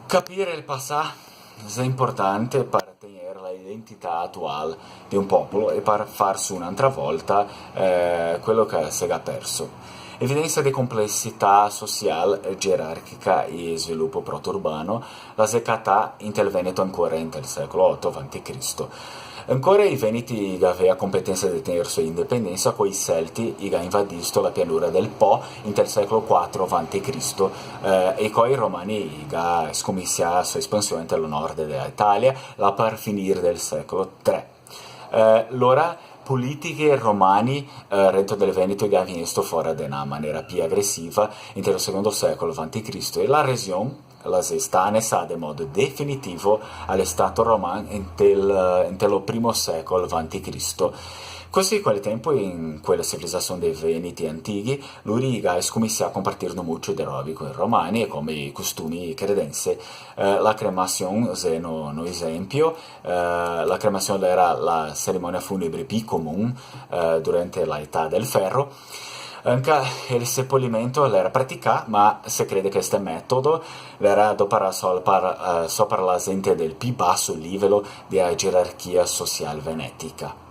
Capire il passato è importante per tenere l'identità attuale di un popolo e per far su un'altra volta quello che si è perso. Evidenza di complessità sociale, gerarchica e sviluppo proto-urbano, la secatà intervenuto ancora nel secolo 8 a.C. Ancora i Veneti avevano competenza di tenere sua indipendenza con i Celti che hanno invadito la pianura del Po nel secolo 4 a.C. E con i Romani che hanno scomissiato la sua espansione nel nord dell'Italia, la per finire del secolo 3. L'ora politiche romani Reggio del Veneto che hanno visto fuori da una maniera più aggressiva nel secondo secolo a.C. e la regione la si sta annessa in modo definitivo allo Stato romano nel primo secolo a.C. Così, quel tempo, in quella civilizzazione dei Veneti antichi, l'Uriga è scominciata a compartire molto di robe con i romani e come i costumi credenze. La cremazione è un esempio. La cremazione era la cerimonia funebre più comune durante l'età del ferro. Anche il seppellimento era praticato, ma si crede che questo metodo era adoperato sopra la gente del più basso livello della gerarchia sociale venetica.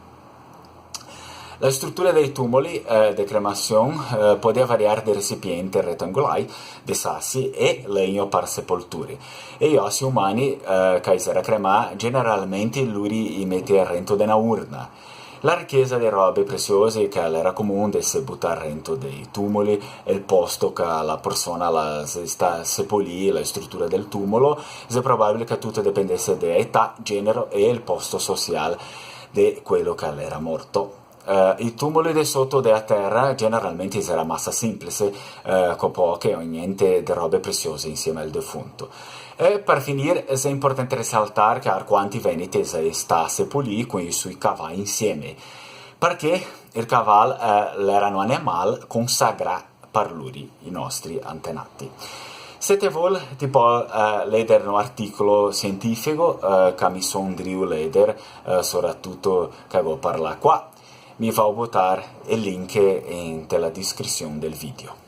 La struttura dei tumuli di cremazione poteva variare da recipienti rettangolari, di sassi e legno per sepolture. E gli ossi umani che si era cremati generalmente li mettevano dentro di una urna. La ricchezza di robe preziose che era comune si buttare dentro dei tumuli e il posto che la persona sta seppellì, la struttura del tumulo, è probabile che tutto dipendesse da età, genere e il posto sociale di quello che era morto. I tumuli di sotto della terra generalmente era massa semplice, con poche o niente di robe preziose insieme al defunto. E per finire è importante risaltare che quanti veneti sta seppellì con i suoi cavalli insieme, perché il cavallo era un animale consacrato per loro, i nostri antenati. Se ti vuoi, ti può leggere un articolo scientifico che mi sono leggere, soprattutto che avevo parlato qua. Mi fa buttare il link nella descrizione del video.